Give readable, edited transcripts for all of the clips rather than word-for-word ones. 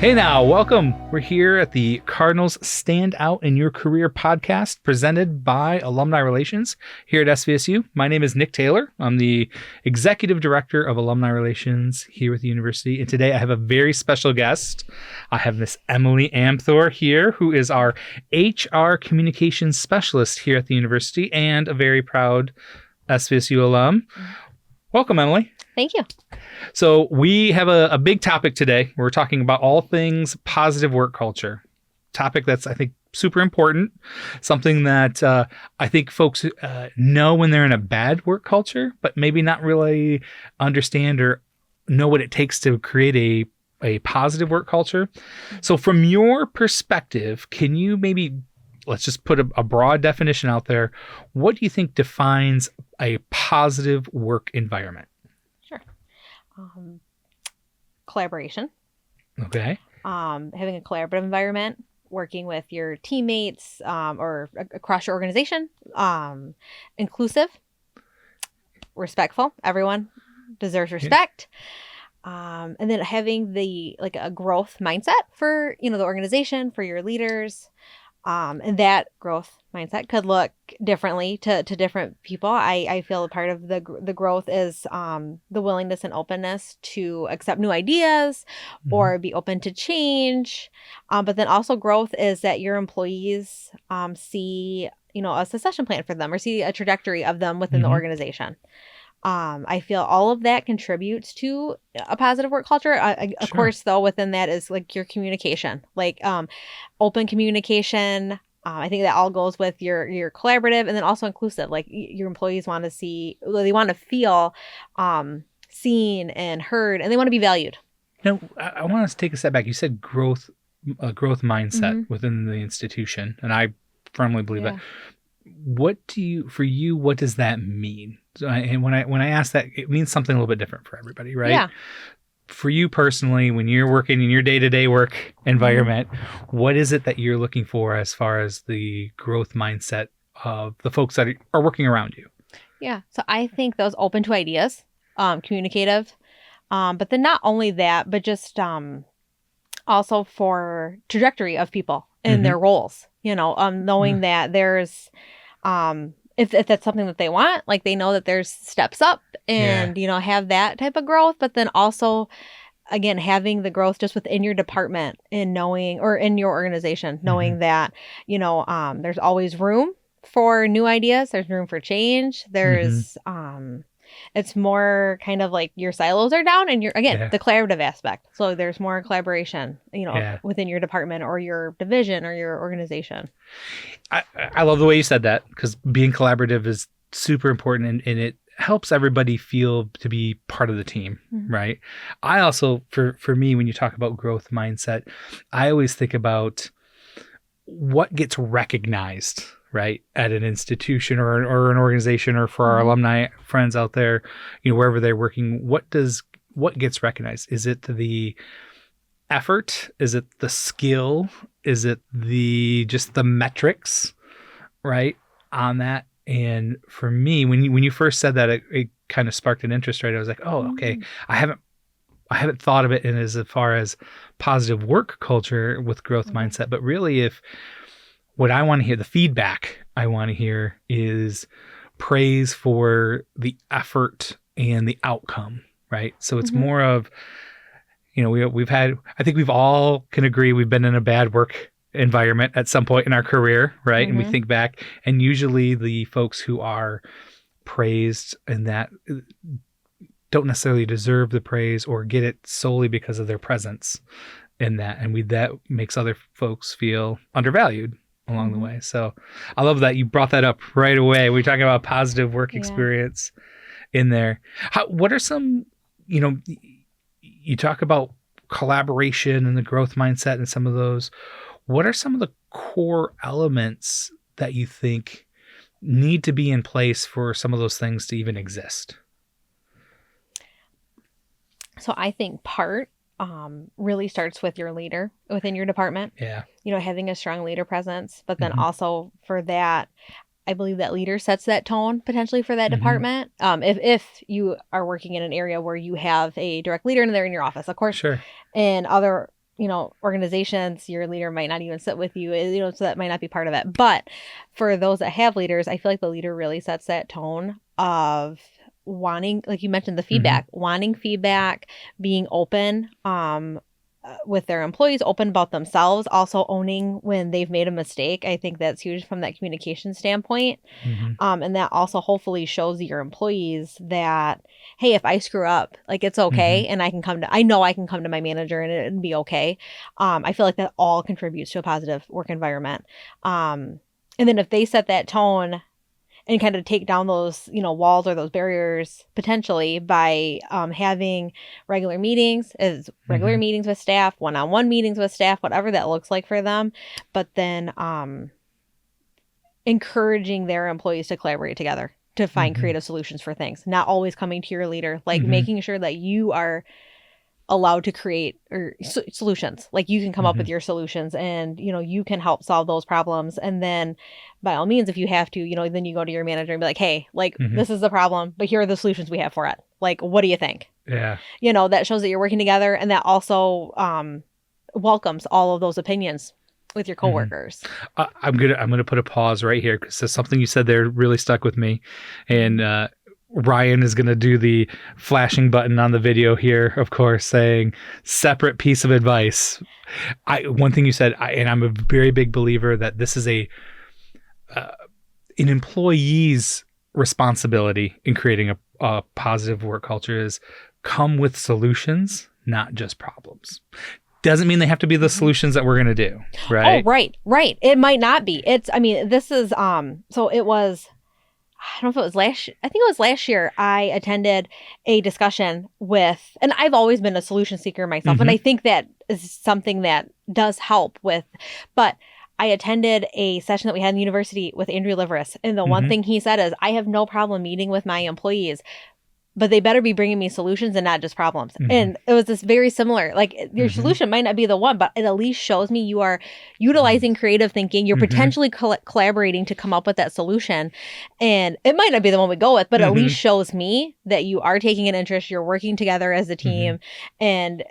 Hey now, welcome. We're here at the Cardinals Stand Out in Your Career podcast presented by Alumni Relations here at SVSU. My name is Nick Taylor. I'm the Executive Director of Alumni Relations here at the university. And today I have a very special guest. I have Miss Emmalee Amthor here, who is our HR Communications Specialist here at the university and a very proud SVSU alum. Welcome, Emmalee. Thank you. So we have a big topic today. We're talking about all things positive work culture. Topic that's, I think, super important. Something that I think folks know when they're in a bad work culture, but maybe not really understand or know what it takes to create a positive work culture. So from your perspective, can you maybe, let's just put a broad definition out there. What do you think defines a positive work environment? Collaboration. Okay. Having a collaborative environment, working with your teammates or across your organization. Inclusive, respectful. Everyone deserves respect. And then having a growth mindset for the organization, for your leaders. And that growth mindset could look differently to different people. I feel a part of the growth is the willingness and openness to accept new ideas or be open to change. But then also growth is that your employees see, a succession plan for them or see a trajectory of them within the organization. I feel all of that contributes to a positive work culture. Of course, though, within that is like your communication, open communication. I think that all goes with your collaborative and then also inclusive. Like your employees want to they want to feel seen and heard, and they want to be valued. Now, I want to take a step back. You said growth mindset within the institution, and I firmly believe that. What does that mean? And when I ask that, it means something a little bit different for everybody, right? Yeah. For you personally, when you're working in your day-to-day work environment, what is it that you're looking for as far as the growth mindset of the folks that are working around you? Yeah. So I think those open to ideas, communicative, but then not only that, but just also for trajectory of people in their roles, knowing that there's, if that's something that they want, like they know that there's steps up and, have that type of growth, but then also, again, having the growth just within your department and knowing, or in your organization, knowing that, there's always room for new ideas. There's room for change. There's, it's more kind of like your silos are down and the collaborative aspect. So there's more collaboration, within your department or your division or your organization. I love the way you said that, because being collaborative is super important and it helps everybody feel to be part of the team, right? I also, for me, when you talk about growth mindset, I always think about what gets recognized, right, at an institution or an organization, or for our alumni friends out there, wherever they're working, what gets recognized? Is it the effort? Is it the skill? Is it just the metrics, right, on that? And for me, when you first said that, it kind of sparked an interest, right? I was like, oh, okay. I haven't thought of it in as far as positive work culture with growth mindset, but really, if what I want to hear, the feedback I want to hear, is praise for the effort and the outcome, right? So it's more of, we've had, I think we've all can agree we've been in a bad work environment at some point in our career, right? And we think back, and usually the folks who are praised and that don't necessarily deserve the praise or get it solely because of their presence in that. And that makes other folks feel undervalued along the way. So I love that you brought that up right away. We're talking about positive work experience in there. What are some, you talk about collaboration and the growth mindset and some of those. What are some of the core elements that you think need to be in place for some of those things to even exist? So I think part really starts with your leader within your department. Yeah. Having a strong leader presence, but then also for that, I believe that leader sets that tone potentially for that department. If you are working in an area where you have a direct leader and they're in your office, of course. Sure. In other organizations, your leader might not even sit with you, so that might not be part of it. But for those that have leaders, I feel like the leader really sets that tone of wanting, like you mentioned, the feedback, wanting feedback, being open, with their employees, open about themselves, also owning when they've made a mistake. I think that's huge from that communication standpoint. And that also hopefully shows your employees that, hey, if I screw up, like it's okay. And I know I can come to my manager and it'd be okay. I feel like that all contributes to a positive work environment. And then if they set that tone and kind of take down those, walls or those barriers potentially by having regular meetings with staff, one-on-one meetings with staff, whatever that looks like for them. But then encouraging their employees to collaborate together to find creative solutions for things, not always coming to your leader, like making sure that you are allowed to create solutions. Like you can come up with your solutions and, you can help solve those problems. And then by all means, if you have to, then you go to your manager and be like, hey, like this is the problem, but here are the solutions we have for it. Like, what do you think? Yeah. That shows that you're working together, and that also welcomes all of those opinions with your coworkers. I'm gonna put a pause right here because there's something you said there really stuck with me. And Ryan is going to do the flashing button on the video here, of course, saying separate piece of advice. One thing you said, and I'm a very big believer that this is an employee's responsibility in creating a positive work culture is come with solutions, not just problems. Doesn't mean they have to be the solutions that we're going to do, right? Oh, right. It might not be. This is, so it was, I don't know if it was I think it was last year, I attended a discussion with, and I've always been a solution seeker myself, and I think that is something that does help with, but I attended a session that we had in the university with Andrew Liveris, and the one thing he said is, I have no problem meeting with my employees, but they better be bringing me solutions and not just problems. And it was this very similar, like your solution might not be the one, but it at least shows me you are utilizing creative thinking. You're potentially collaborating to come up with that solution. And it might not be the one we go with, but at least shows me that you are taking an interest. You're working together as a team, and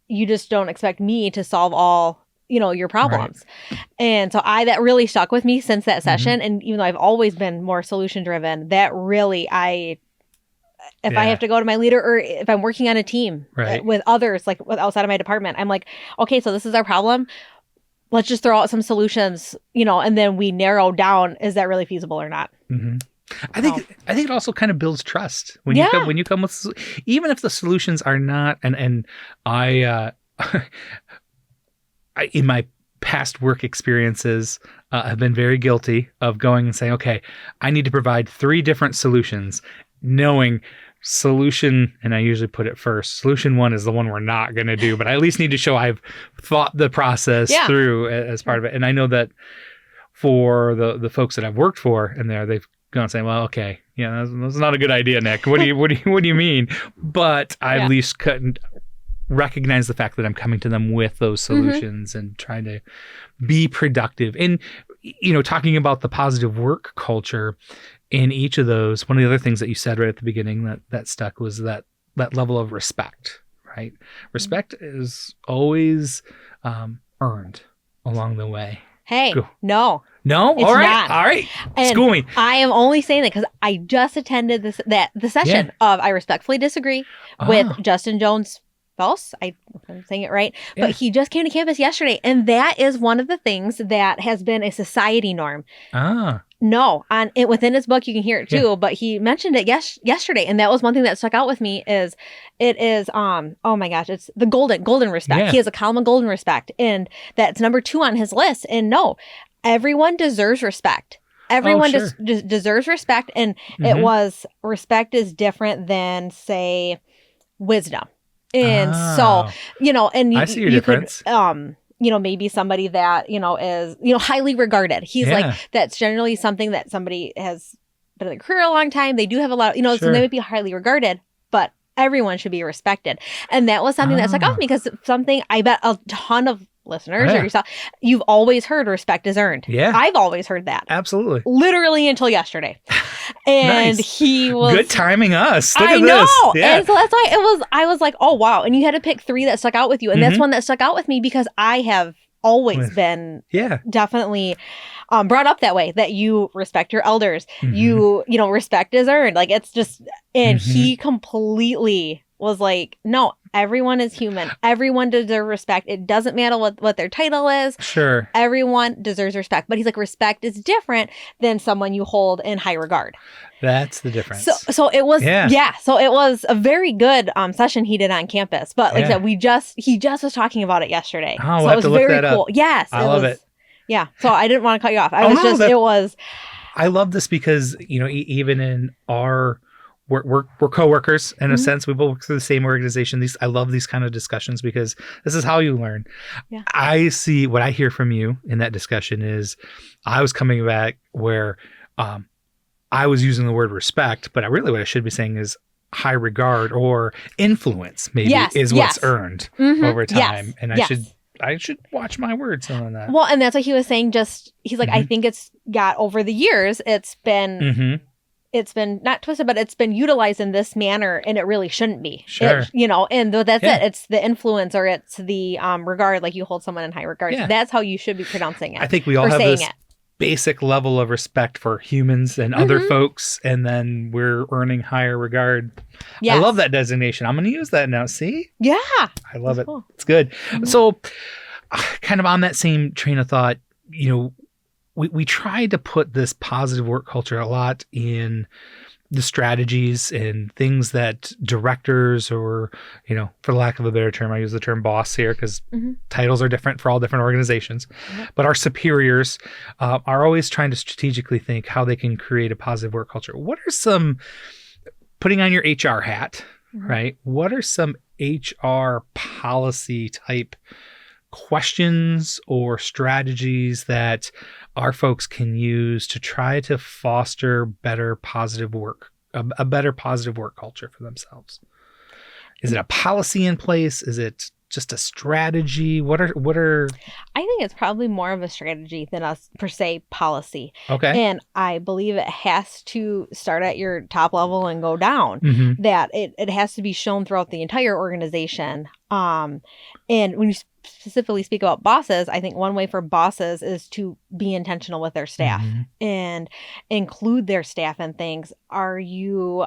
you just don't expect me to solve all your problems. Right. And so that really stuck with me since that session. And even though I've always been more solution driven, that really, if I have to go to my leader, or if I'm working on a team with others, like outside of my department, I'm like, okay, so this is our problem. Let's just throw out some solutions, and then we narrow down, is that really feasible or not? I think it also kind of builds trust when you come with, even if the solutions are not, and I in my past work experiences, have been very guilty of going and saying, okay, I need to provide 3 different solutions, knowing solution, and I usually put it first, solution 1 is the one we're not going to do, but I at least need to show I've thought the process through as part of it. And I know that for the folks that I've worked for in there, they've gone saying, well, okay, that's not a good idea, Nick. What do you mean? But I at least couldn't recognize the fact that I'm coming to them with those solutions and trying to be productive. And, talking about the positive work culture, in each of those, one of the other things that you said right at the beginning that stuck was that level of respect, right? Respect is always earned along the way. Hey, Go. No? All right. And school me. I am only saying that because I just attended the session of I respectfully disagree with Justin Jones' boss. I'm saying it right. But he just came to campus yesterday, and that is one of the things that has been a society norm. No, within his book, you can hear it too, but he mentioned it yesterday. And that was one thing that stuck out with me is oh my gosh, it's the golden respect. Yeah. He has a column of golden respect, and that's number 2 on his list. And no, everyone deserves respect. Everyone deserves respect. And it was, respect is different than, say, wisdom. And so, and I see your difference. Could, maybe somebody that, is, highly regarded. He's like, that's generally something that somebody has been in their career a long time. They do have a lot, so they might be highly regarded, but everyone should be respected. And that was something that stuck out to me, because something I bet a ton of listeners Yeah. or yourself, you've always heard respect is earned. Yeah. I've always heard that. Absolutely. Literally until yesterday. And Nice. he was Good timing us. Look I at know. this. Yeah. And so that's why I was like, oh wow. And you had to pick 3 that stuck out with you. And that's one that stuck out with me because I have always been Yeah. definitely brought up that way, that you respect your elders. Mhm. You know, respect is earned. Like it's just, and he completely was like, no, everyone is human. Everyone deserves respect. It doesn't matter what their title is. Sure. Everyone deserves respect. But he's like, respect is different than someone you hold in high regard. That's the difference. So it was, so it was a very good session he did on campus. But like I said, he just was talking about it yesterday. Oh, so we'll it have was to look very that up. cool. Yes. I love it. Yeah. So I didn't want to cut you off. I love this because, you know, even in our, we're coworkers in a sense. We both work through the same organization. I love these kind of discussions because this is how you learn. Yeah. I see what I hear from you in that discussion is I was coming back where I was using the word respect, but what I should be saying is high regard or influence maybe is what's earned over time. Yes. And I should watch my words on that. Well, and that's what he was saying. He's like, I think it's got over the years, it's been not twisted, but it's been utilized in this manner, and it really shouldn't be. Sure. You know, and that's it. It's the influence, or it's the regard, like you hold someone in high regard. Yeah. That's how you should be pronouncing it. I think we all have this basic level of respect for humans and other folks, and then we're earning higher regard. Yes. I love that designation. I'm going to use that now. See? Yeah. I love it. Cool. It's good. So kind of on that same train of thought, you know, we try to put this positive work culture a lot in the strategies and things that directors, or, you know, for lack of a better term, I use the term boss here because titles are different for all different organizations, but our superiors are always trying to strategically think how they can create a positive work culture. What are some, putting on your HR hat, right? What are some HR policy type questions or strategies that our folks can use to try to foster better positive work, a better positive work culture for themselves? Is it a policy in place? Is it just a strategy? What are I think it's probably more of a strategy than a per se policy. Okay. And I believe it has to start at your top level and go down. That it has to be shown throughout the entire organization. And when you specifically speak about bosses, I think one way for bosses is to be intentional with their staff and include their staff in things. Are you,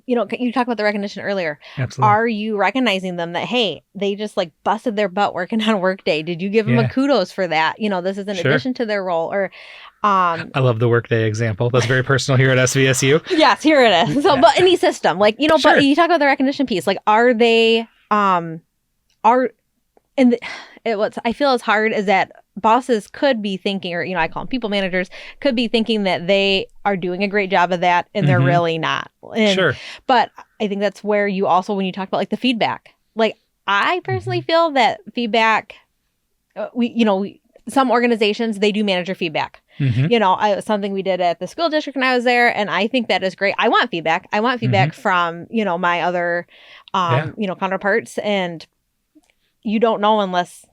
you know, you talked about the recognition earlier. Absolutely. Are you recognizing them that, hey, they just like busted their butt working on Workday? Did you give them a kudos for that? You know, this is in addition to their role. Or I love the Workday example. That's very personal here at SVSU. Yes, here it is. So, but any system, like, you know, but you talk about the recognition piece, like, are they, I feel as hard as that bosses could be thinking, or, you know, I call them people managers, could be thinking that they are doing a great job of that, and they're really not. But I think that's where you also, when you talk about like the feedback, like I personally feel that feedback, some organizations, they do manager feedback. You know, something we did at the school district when I was there, and I think that is great. I want feedback. I want feedback from, you know, my other, you know, counterparts, and you don't know unless,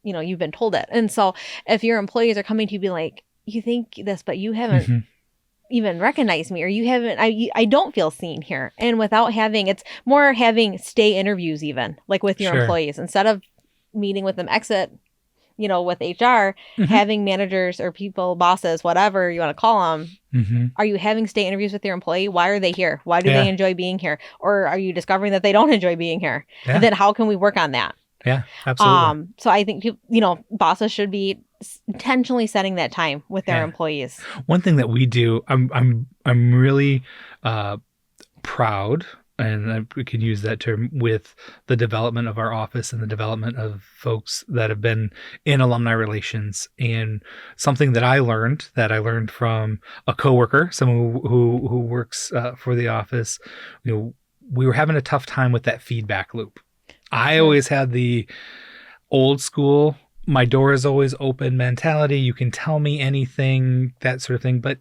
you know, you've been told it. And so if your employees are coming to you being like, you think this, but you haven't even recognized me, or you haven't, I don't feel seen here. And without having, it's more having stay interviews, even like with your employees, instead of meeting with them exit, you know, with HR, having managers or people, bosses, whatever you want to call them. Are you having stay interviews with your employee? Why are they here? Why do they enjoy being here? Or are you discovering that they don't enjoy being here? And then how can we work on that? Yeah, absolutely. So I think, you know, bosses should be intentionally setting that time with their employees. One thing that we do, I'm really proud, and we could use that term, with the development of our office and the development of folks that have been in alumni relations. And something that I learned from a coworker, someone who works for the office, you know, we were having a tough time with that feedback loop. I always had the old school, my door is always open mentality. You can tell me anything, that sort of thing. But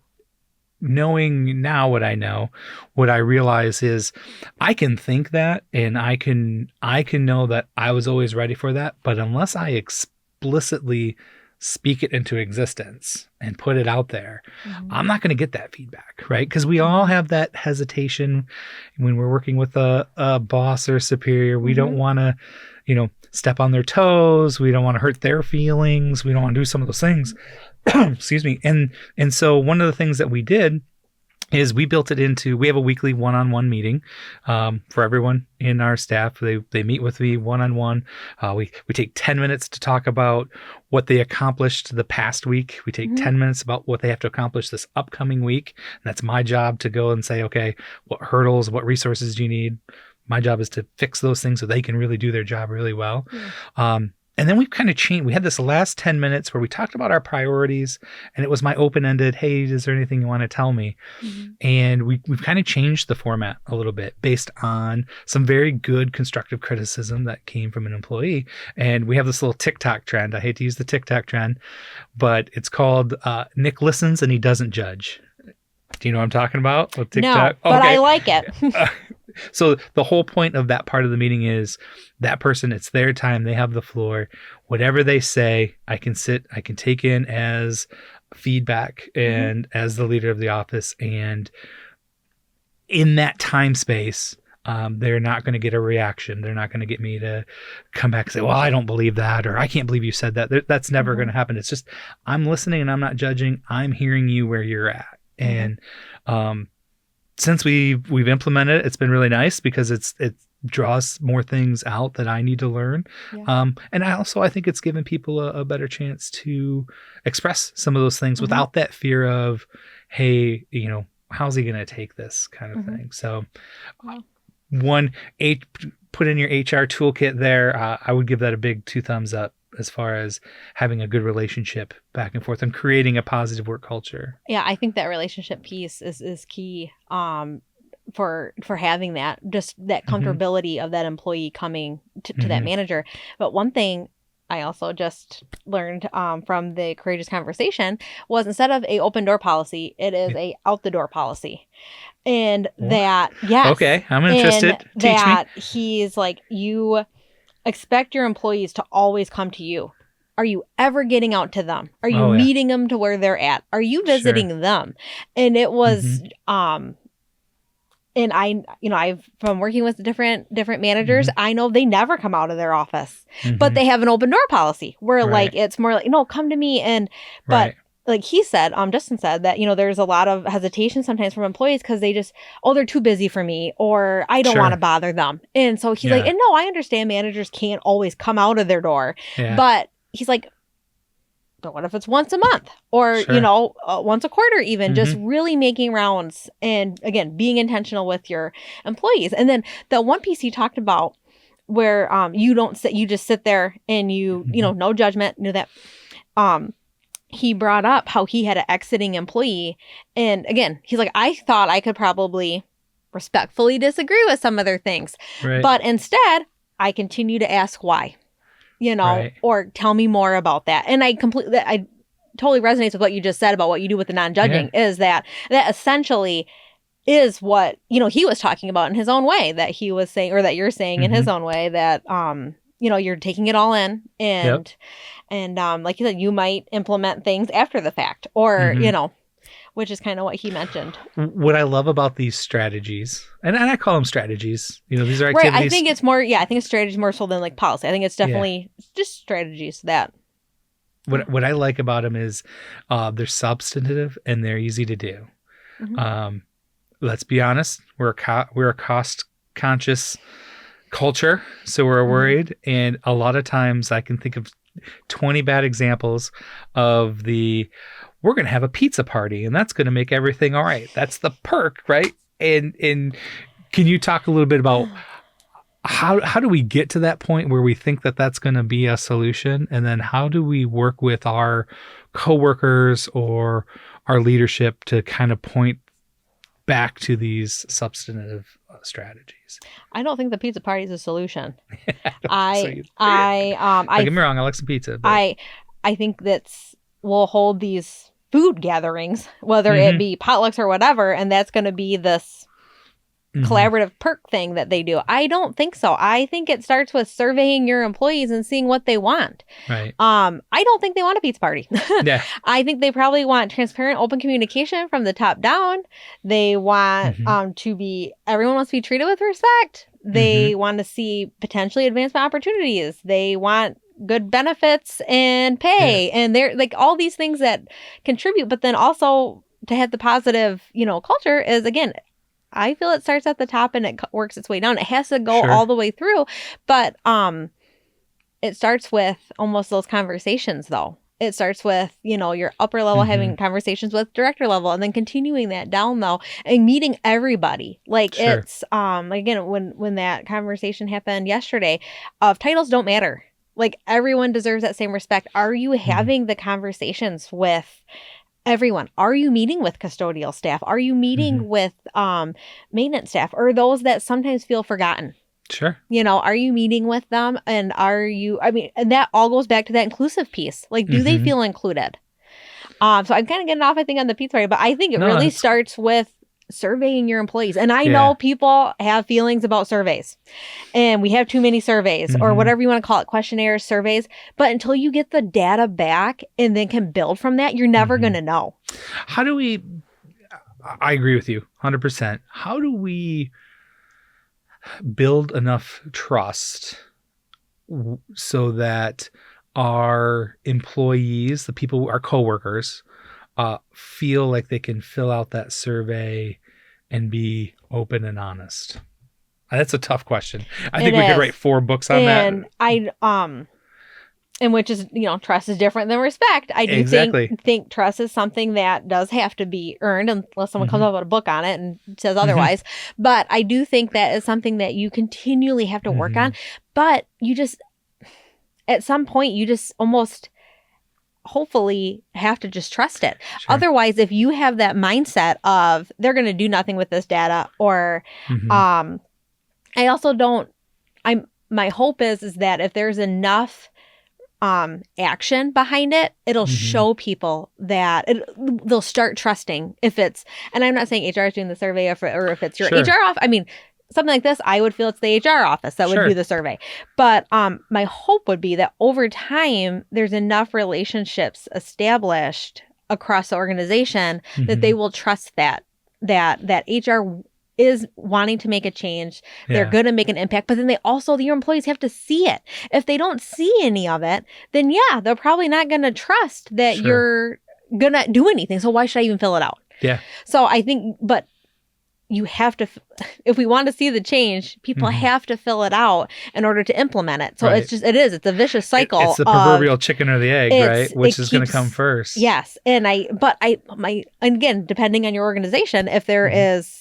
knowing now what I know, what I realize is I can think that, and I can know that I was always ready for that. But unless I explicitly speak it into existence and put it out there, I'm not going to get that feedback, right? Because we all have that hesitation when we're working with a boss or superior. We don't want to, step on their toes. We don't want to hurt their feelings. We don't want to do some of those things. Excuse me. And so one of the things that we did is we built it into, we have a weekly one-on-one meeting for everyone in our staff. They meet with me one-on-one. We take 10 minutes to talk about what they accomplished the past week. We take 10 minutes about what they have to accomplish this upcoming week. And that's my job to go and say, okay, what hurdles, what resources do you need? My job is to fix those things so they can really do their job really well. And then we've kind of changed. We had this last 10 minutes where we talked about our priorities, and it was my open-ended, hey, is there anything you want to tell me? And we've kind of changed the format a little bit based on some very good constructive criticism that came from an employee. And we have this little TikTok trend. I hate to use the TikTok trend, but it's called Nick Listens and He Doesn't Judge. Do you know what I'm talking about? With TikTok? No, but I like it. So the whole point of that part of the meeting is that person, it's their time. They have the floor. Whatever they say, I can take in as feedback and as the leader of the office. And in that time space, they're not going to get a reaction. They're not going to get me to come back and say, well, I don't believe that, or I can't believe you said that. That's never going to happen. It's just, I'm listening and I'm not judging. I'm hearing you where you're at. And since we've implemented it, it's been really nice because it draws more things out that I need to learn. And I think it's given people a better chance to express some of those things without that fear of, hey, how's he going to take this kind of thing? So put in your HR toolkit there. I would give that a big 2 thumbs up as far as having a good relationship back and forth and creating a positive work culture. Yeah, I think that relationship piece is key for having that, just that comfortability of that employee coming to that manager. But one thing I also just learned from the Courageous Conversation was, instead of a open door policy, it is a out the door policy. And that, yes. Okay, I'm interested. And that he's like, you expect your employees to always come to you. Are you ever getting out to them? Are you meeting them to where they're at? Are you visiting them? And it was, and I've, from working with different managers, I know they never come out of their office, but they have an open door policy where like, it's more like, no, come to me. But like he said, Justin said that, there's a lot of hesitation sometimes from employees because they just, they're too busy for me, or I don't want to bother them. And so he's like, and no, I understand managers can't always come out of their door, but he's like, but what if it's once a month or, once a quarter even, just really making rounds and, again, being intentional with your employees. And then the one piece he talked about where you don't sit, you just sit there and no judgment, that he brought up how he had an exiting employee. And again, he's like, I thought I could probably respectfully disagree with some of their things. But instead, I continue to ask why, or tell me more about that. And I totally resonates with what you just said about what you do with the non-judging, is that essentially is what, he was talking about in his own way, that he was saying, or that you're saying in his own way, that, you're taking it all in and like you said, you might implement things after the fact, or, which is kind of what he mentioned. What I love about these strategies, and I call them strategies, these are activities. Right. I think it's more, I think it's strategies more so than like policy. I think it's definitely just strategies that. What I like about them is they're substantive and they're easy to do. Let's be honest, we're a cost conscious culture, so we're worried, and a lot of times I can think of 20 bad examples of we're going to have a pizza party and that's going to make everything all right. That's the perk, right? And can you talk a little bit about how do we get to that point where we think that that's going to be a solution, and then how do we work with our coworkers or our leadership to kind of point back to these substantive strategies? I don't think the pizza party is a solution. Don't get me wrong, I like some pizza. But I think we'll hold these food gatherings, whether it be potlucks or whatever, and that's going to be this collaborative perk thing that they do. I don't think so. I think it starts with surveying your employees and seeing what they want. Right. I don't think they want a pizza party. Yeah. I think they probably want transparent, open communication from the top down. They want everyone wants to be treated with respect. They want to see potentially advancement opportunities. They want good benefits and pay. And they're like all these things that contribute, but then also to have the positive, culture is, again, I feel it starts at the top and it works its way down. It has to go all the way through, but it starts with almost those conversations, though. It starts with, your upper level having conversations with director level, and then continuing that down, though, and meeting everybody. Like it's again, when that conversation happened yesterday, of titles don't matter. Like everyone deserves that same respect. Are you having the conversations with everyone? Are you meeting with custodial staff? Are you meeting with maintenance staff, or those that sometimes feel forgotten? Sure. Are you meeting with them? And and that all goes back to that inclusive piece. Like, do they feel included? So I'm kind of getting off, I think, on the pizza party, but I think it really starts with surveying your employees. And I know people have feelings about surveys, and we have too many surveys or whatever you want to call it, questionnaires, surveys. But until you get the data back and then can build from that, you're never going to know. How do we, I agree with you 100%. How do we build enough trust so that our employees, the people, our coworkers, feel like they can fill out that survey and be open and honest? That's a tough question. I think we could write 4 books on that. And which is, trust is different than respect. I do think trust is something that does have to be earned, unless someone comes up with a book on it and says otherwise. But I do think that is something that you continually have to work on. But you just, at some point, you just almost hopefully have to just trust it. Sure. Otherwise, if you have that mindset of they're going to do nothing with this data, or I also don't, my hope is that if there's enough action behind it, it'll show people that they'll start trusting. If it's, and I'm not saying HR is doing the survey, or if it's your HR off. I mean, something like this, I would feel it's the HR office that would do the survey. But my hope would be that over time, there's enough relationships established across the organization that they will trust that HR is wanting to make a change. They're going to make an impact, but then your employees have to see it. If they don't see any of it, then they're probably not going to trust that you're going to do anything. So why should I even fill it out? Yeah. So I think, but you have to, if we want to see the change, people have to fill it out in order to implement it. So it's a vicious cycle. It's the proverbial chicken or the egg, right? Which is going to come first. Yes. And again, depending on your organization, if there is,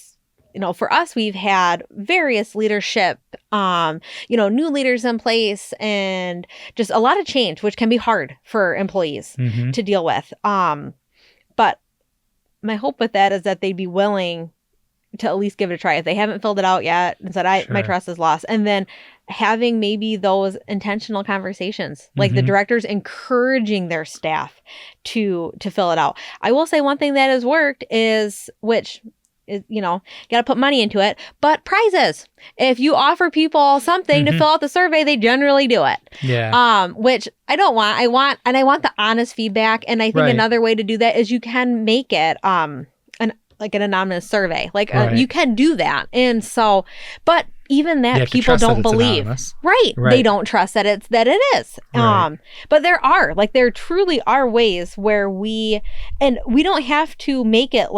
for us, we've had various leadership, new leaders in place, and just a lot of change, which can be hard for employees to deal with. But my hope with that is that they'd be willing to at least give it a try if they haven't filled it out yet and said, my trust is lost. And then having maybe those intentional conversations, like the directors encouraging their staff to fill it out. I will say one thing that has worked is, got to put money into it, but prizes. If you offer people something to fill out the survey, they generally do it. Yeah. Which I don't want. I want the honest feedback. And I think another way to do that is you can make it, an anonymous survey. You can do that. And so, but even that people don't believe. Right. They don't trust that it is. Right. But there truly are ways where we don't have to make it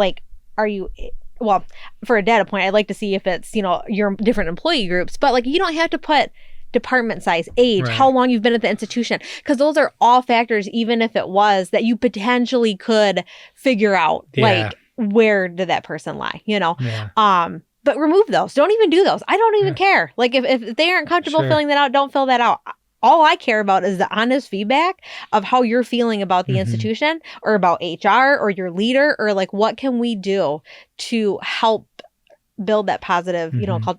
well, for a data point, I'd like to see if it's, your different employee groups, but you don't have to put department size, age, how long you've been at the institution, because those are all factors, even if it was that you potentially could figure out, where did that person lie, but remove those. Don't even do those. I don't even care. If they aren't comfortable filling that out, don't fill that out. All I care about is the honest feedback of how you're feeling about the institution, or about HR or your leader, or what can we do to help build that positive, the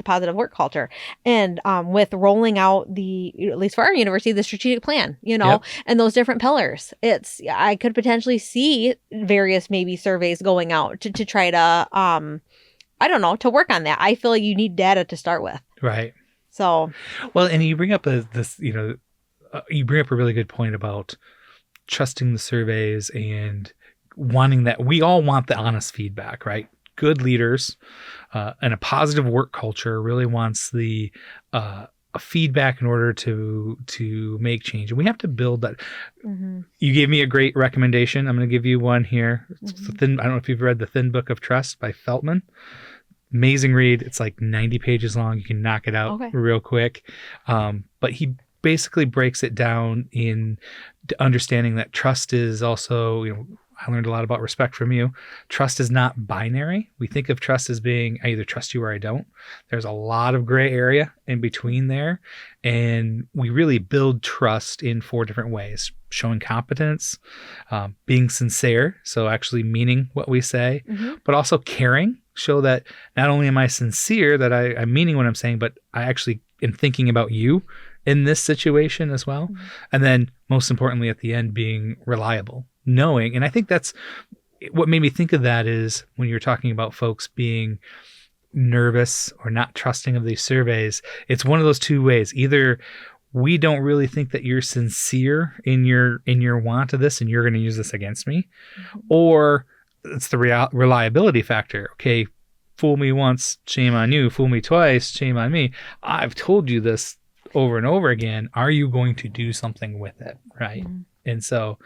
positive work culture. And with rolling out at least for our university, the strategic plan, and those different pillars, I could potentially see various maybe surveys going out to try to I don't know, to work on that. I feel like you need data to start with. Right. So, well, and you bring up you bring up a really good point about trusting the surveys and wanting that. We all want the honest feedback, right? Good leaders and a positive work culture really wants the feedback in order to make change, and we have to build that. You gave me a great recommendation. I'm going to give you one here. It's I don't know if you've read The Thin Book of Trust by Feltman. Amazing read. It's like 90 pages long. You can knock it out real quick. But he basically breaks it down in understanding that trust is also, I learned a lot about respect from you. Trust is not binary. We think of trust as being, I either trust you or I don't. There's a lot of gray area in between there. And we really build trust in 4 different ways: showing competence, being sincere, so actually meaning what we say, but also caring. Show that not only am I sincere, that I'm meaning what I'm saying, but I actually am thinking about you in this situation as well. And then most importantly, at the end, being reliable, knowing. And I think that's what made me think of that is when you're talking about folks being nervous or not trusting of these surveys, it's one of those 2 ways. Either we don't really think that you're sincere in your want of this and you're going to use this against me, or it's the reliability factor. Okay, fool me once, shame on you. Fool me twice, shame on me. I've told you this over and over again. Are you going to do something with it? Right. And so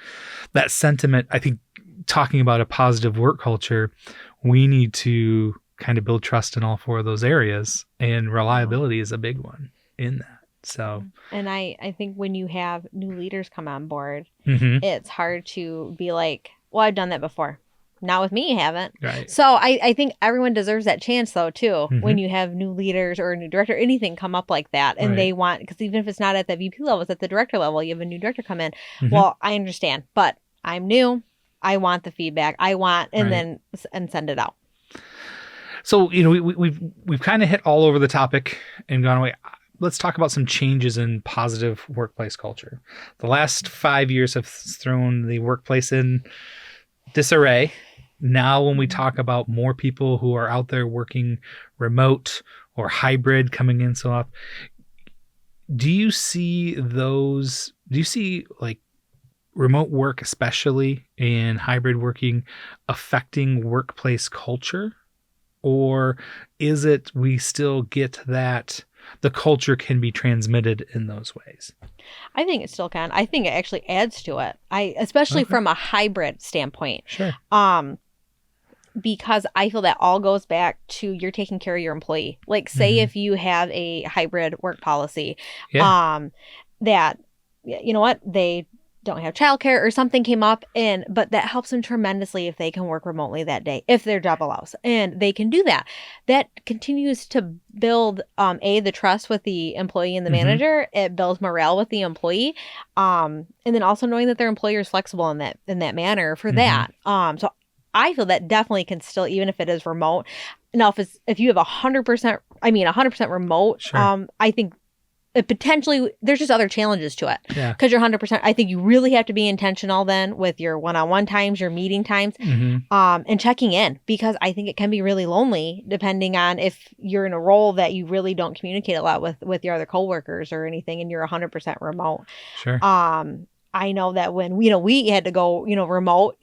that sentiment, I think, talking about a positive work culture, we need to kind of build trust in all 4 of those areas, and reliability is a big one in that. So, and I think when you have new leaders come on board, it's hard to be like, well, I've done that before. Not with me, you haven't. Right. So I think everyone deserves that chance, though, too, when you have new leaders or a new director, anything come up like that. And they want, because even if it's not at the VP level, it's at the director level, you have a new director come in. Well, I understand, but I'm new. I want the feedback. And send it out. So, we've kind of hit all over the topic and gone away. Let's talk about some changes in positive workplace culture. The last 5 years have thrown the workplace in disarray. Now, when we talk about more people who are out there working remote or hybrid coming in so often, do you see like remote work, especially in hybrid working, affecting workplace culture? Or is it we still get that the culture can be transmitted in those ways? I think it still can. I think it actually adds to it. Especially from a hybrid standpoint. Sure. Because I feel that all goes back to you're taking care of your employee. Like, say if you have a hybrid work policy, that, you know what, they don't have childcare or something came up, but that helps them tremendously if they can work remotely that day, if their job allows, and they can do that. That continues to build the trust with the employee and the manager. It builds morale with the employee, and then also knowing that their employer is flexible in that manner for that. So I feel that definitely can still, even if it is remote. Now, if you have 100% remote, I think it potentially, there's just other challenges to it. Yeah. Because you're 100%, I think you really have to be intentional then with your one-on-one times, your meeting times, and checking in, because I think it can be really lonely depending on if you're in a role that you really don't communicate a lot with your other coworkers or anything, and you're 100% remote. Sure. I know that when, we had to go, remote,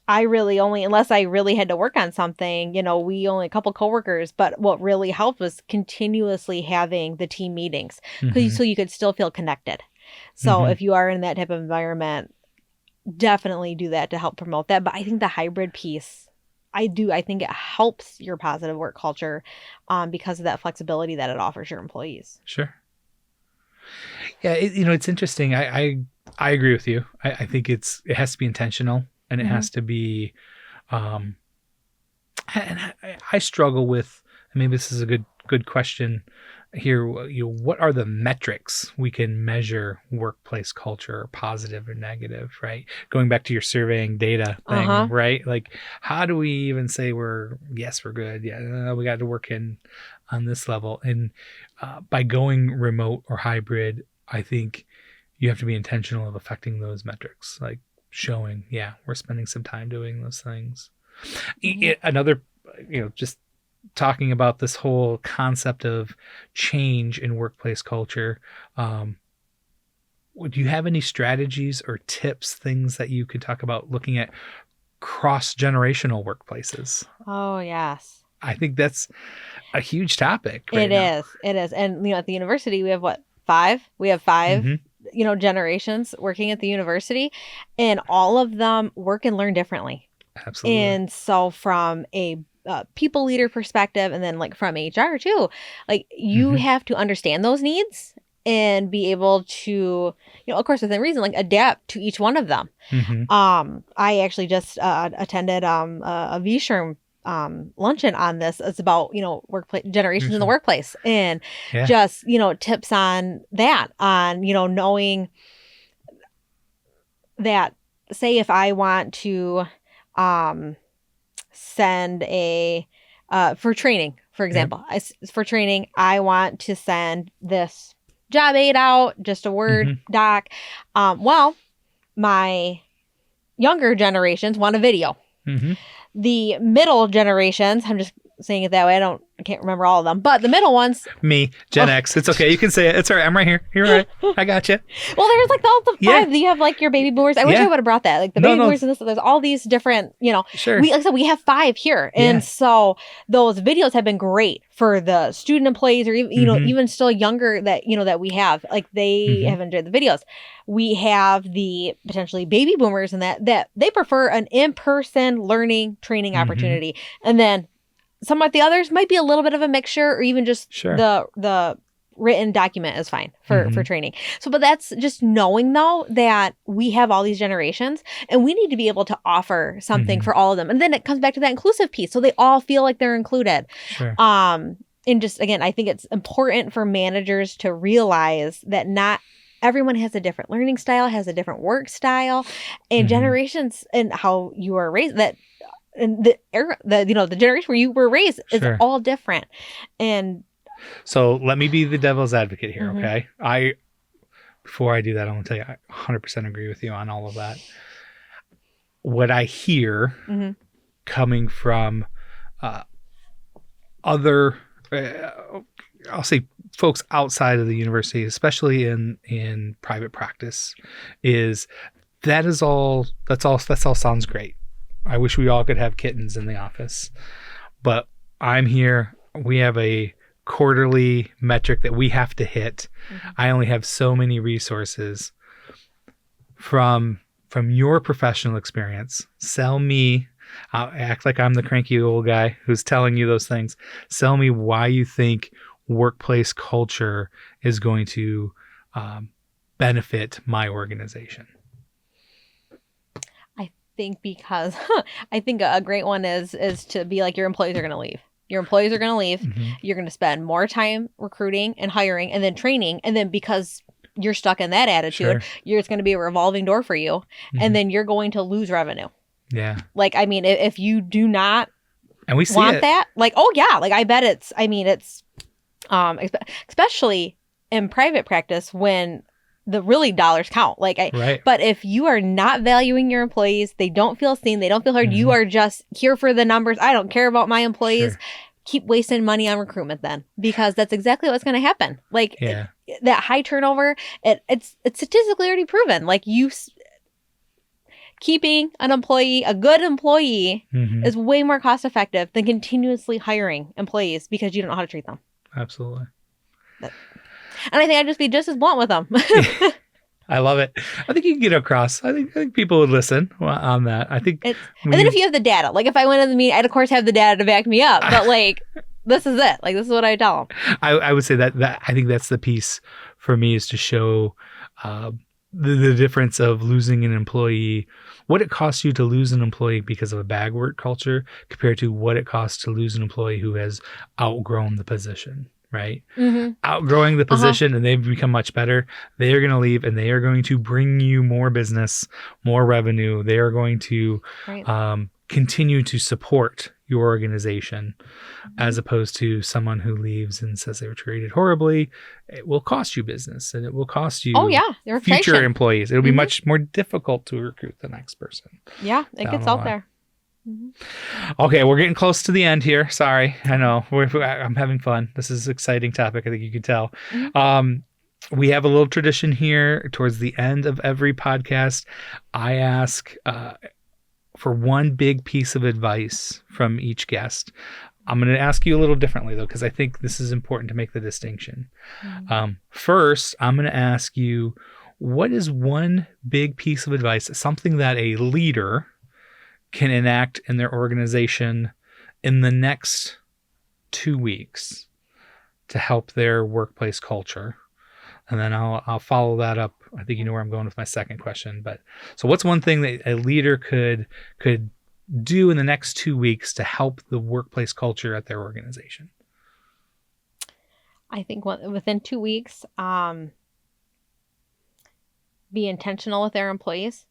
I really only, unless I really had to work on something, we only a couple coworkers, but what really helped was continuously having the team meetings, so you could still feel connected. So if you are in that type of environment, definitely do that to help promote that. But I think the hybrid piece, I think it helps your positive work culture because of that flexibility that it offers your employees. Sure. Yeah. It's interesting. I agree with you. I think it has to be intentional. And it has to be, and I struggle with, and maybe this is a good question here. What are the metrics we can measure workplace culture, positive or negative, right? Going back to your surveying data thing, right? Like, how do we even say we're good? Yeah, we got to work on this level. And by going remote or hybrid, I think you have to be intentional of affecting those metrics, like showing, we're spending some time doing those things. Another just talking about this whole concept of change in workplace culture. Do you have any strategies or tips, things that you could talk about looking at cross-generational workplaces? Oh, yes. I think that's a huge topic right It now. is. It is. And, at the university, we have what, 5? We have 5, Mhm. Generations working at the university, and all of them work and learn differently. Absolutely. And so from a people leader perspective, and then like from HR too, like you Mhm. have to understand those needs and be able to, of course, within reason, like adapt to each one of them. Mhm. I actually just attended a VSHRM luncheon on this. It's about, workplace generations in the workplace, and Yeah. just, tips on that, on, knowing that, say if I want to send a for training, for example, for training, I want to send this job aid out, just a Word doc. Well, my younger generations want a video. The middle generations, I'm just saying it that way, I can't remember all of them, but the middle ones. Me, Gen X. It's okay. You can say it. It's all right. I'm right here. You're right. I got you. Well, there's like all the 5. You have like your baby boomers. I wish I would have brought that. Like the baby boomers and this. There's all these different, Sure. Like I said, we have 5 here. And so those videos have been great for the student employees, or even, even still younger that, that we have. Like they have enjoyed the videos. We have the potentially baby boomers and that they prefer an in-person learning training opportunity. And then some of the others might be a little bit of a mixture, or even just the written document is fine for training. So, but that's just knowing though that we have all these generations and we need to be able to offer something for all of them. And then it comes back to that inclusive piece. So they all feel like they're included. Sure. And just, again, I think it's important for managers to realize that not everyone has a different learning style, has a different work style, and generations and how you are raised, that and the era, the generation where you were raised is all different. And so let me be the devil's advocate here, okay? Before I do that, I'm gonna tell you, I 100% agree with you on all of that. What I hear coming from other, I'll say, folks outside of the university, especially in private practice, is that all sounds great. I wish we all could have kittens in the office, but I'm here. We have a quarterly metric that we have to hit. I only have so many resources. From your professional experience, sell me. I'll act like I'm the cranky old guy who's telling you those things. Sell me why you think workplace culture is going to benefit my organization. Because I think a great one is to be like, your employees are going to leave. Your employees are going to leave. You're going to spend more time recruiting and hiring and then training. And then because you're stuck in that attitude, it's going to be a revolving door for you. And then you're going to lose revenue. Yeah. Like, I mean, if you do not and we see want that, like, oh yeah, like I bet it's especially in private practice when the really dollars count. Like, but if you are not valuing your employees, they don't feel seen, they don't feel heard, you are just here for the numbers. I don't care about my employees. Keep wasting money on recruitment then, because that's exactly what's going to happen. Like that high turnover, it's statistically already proven. Like keeping an employee, a good employee, is way more cost effective than continuously hiring employees because you don't know how to treat them. Absolutely. And I think I'd just be just as blunt with them. I love it. I think you can get across. I think people would listen on that. I think. And then if you have the data, like if I went in the meeting, I'd of course have the data to back me up. But like, this is it. Like, this is what I tell them. I would say that I think that's the piece for me, is to show the difference of losing an employee, what it costs you to lose an employee because of a bad work culture compared to what it costs to lose an employee who has outgrown the position. Right? Outgrowing the position and they've become much better. They are going to leave and they are going to bring you more business, more revenue. They are going to continue to support your organization, as opposed to someone who leaves and says they were treated horribly. It will cost you business and it will cost you future employees. It'll be much more difficult to recruit the next person. Yeah, it gets out there. Okay, we're getting close to the end here. Sorry, I know I'm having fun. This is an exciting topic. I think you can tell. We have a little tradition here towards the end of every podcast. I ask for one big piece of advice from each guest. I'm going to ask you a little differently, though, because I think this is important to make the distinction. First, I'm going to ask you, what is one big piece of advice, something that a leader can enact in their organization in the next 2 weeks to help their workplace culture? And then I'll follow that up. I think you know where I'm going with my second question. But so what's one thing that a leader could do in the next 2 weeks to help the workplace culture at their organization? I think within 2 weeks, be intentional with their employees,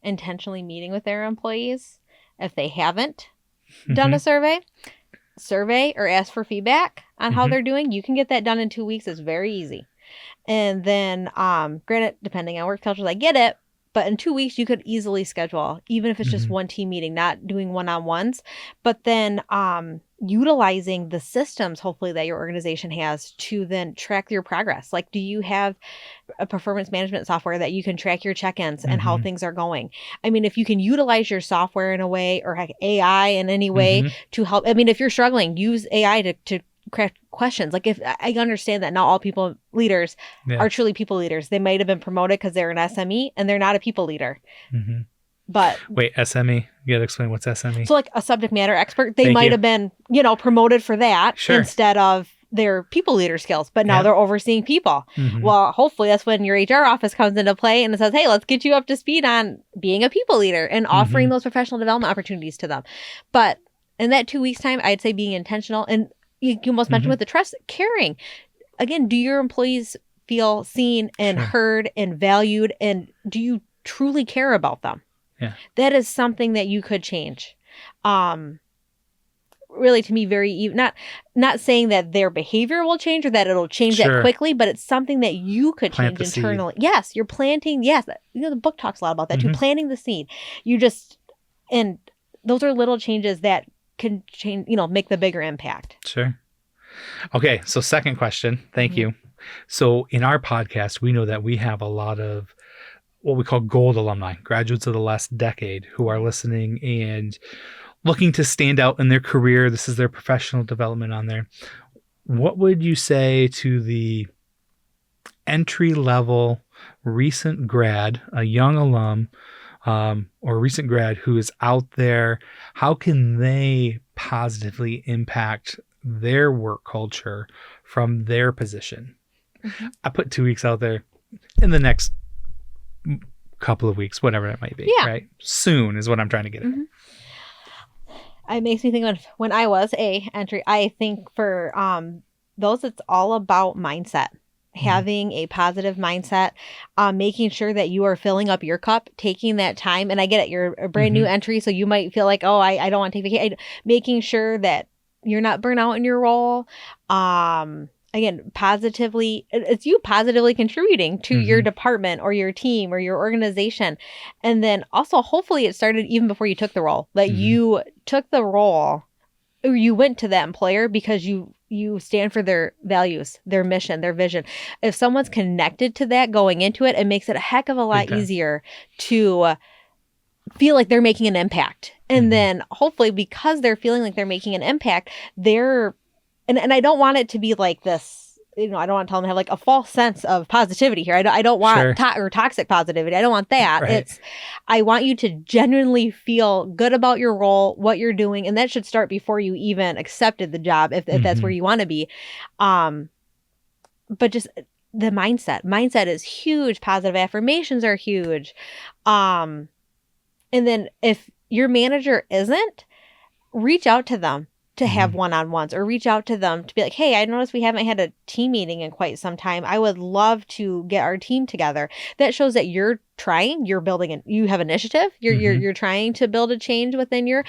intentionally meeting with their employees. If they haven't done a survey or ask for feedback on how they're doing, you can get that done in 2 weeks. It's very easy. And then, granted, depending on work cultures, I get it. But in 2 weeks, you could easily schedule, even if it's just one team meeting, not doing one-on-ones, but then utilizing the systems, hopefully, that your organization has to then track your progress. Like, do you have a performance management software that you can track your check-ins and how things are going? I mean, if you can utilize your software in a way, or heck, AI in any way to help. I mean, if you're struggling, use AI to craft questions. Like, if I understand that not all people leaders are truly people leaders. They might have been promoted because they're an SME and they're not a people leader. But wait, SME? You got to explain what's SME. So like a subject matter expert, they might have been, promoted for that instead of their people leader skills, but now they're overseeing people. Well, hopefully that's when your HR office comes into play and it says, hey, let's get you up to speed on being a people leader and offering those professional development opportunities to them. But in that 2 weeks time, I'd say being intentional, and you almost mentioned with the trust, caring. Again, do your employees feel seen and heard and valued? And do you truly care about them? Yeah. That is something that you could change. Really, to me, not saying that their behavior will change or that it'll change that quickly, but it's something that you could change internally. Yes, you're planting. Yes, the book talks a lot about that too. Planting the seed. And those are little changes that can change, make the bigger impact. Sure. Okay. So second question. Thank you. So in our podcast, we know that we have a lot of what we call gold alumni, graduates of the last decade who are listening and looking to stand out in their career. This is their professional development on there. What would you say to the entry level recent grad, a young alum, or recent grad who is out there? How can they positively impact their work culture from their position? I put 2 weeks out there. In the next couple of weeks, whatever it might be, right? Soon is what I'm trying to get at. It makes me think of when I was a entry. I think for those, it's all about mindset. Having a positive mindset, making sure that you are filling up your cup, taking that time. And I get it, you're a brand new entry, so you might feel like, oh, I don't want to take vacation. Making sure that you're not burnt out in your role. Again, it's you positively contributing to your department or your team or your organization. And then also, hopefully it started even before you took the role. That you took the role, or you went to that employer because you stand for their values, their mission, their vision. If someone's connected to that going into it, it makes it a heck of a lot easier to feel like they're making an impact. And then hopefully, because they're feeling like they're making an impact, and I don't want it to be like this, I don't want to tell them to have like a false sense of positivity here. I don't want or toxic positivity. I don't want that. I want you to genuinely feel good about your role, what you're doing. And that should start before you even accepted the job, if that's where you want to be. But just the mindset is huge. Positive affirmations are huge. And then if your manager isn't, reach out to them to have one-on-ones, or reach out to them to be like, hey, I noticed we haven't had a team meeting in quite some time. I would love to get our team together. That shows that you're trying, you're building, and you have initiative. You're trying to build a change within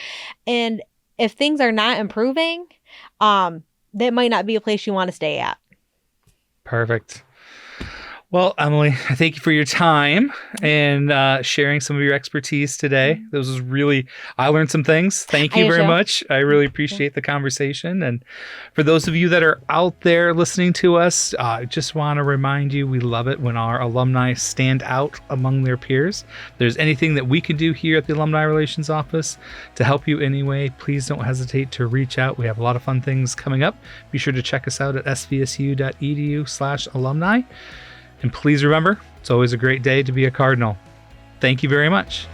and if things are not improving, that might not be a place you want to stay at. Perfect. Well, Emily, I thank you for your time and sharing some of your expertise today. This was really, I learned some things. Thank you very much. I really appreciate the conversation. And for those of you that are out there listening to us, I just want to remind you, we love it when our alumni stand out among their peers. If there's anything that we can do here at the Alumni Relations Office to help you anyway, please don't hesitate to reach out. We have a lot of fun things coming up. Be sure to check us out at svsu.edu/alumni. And please remember, it's always a great day to be a Cardinal. Thank you very much.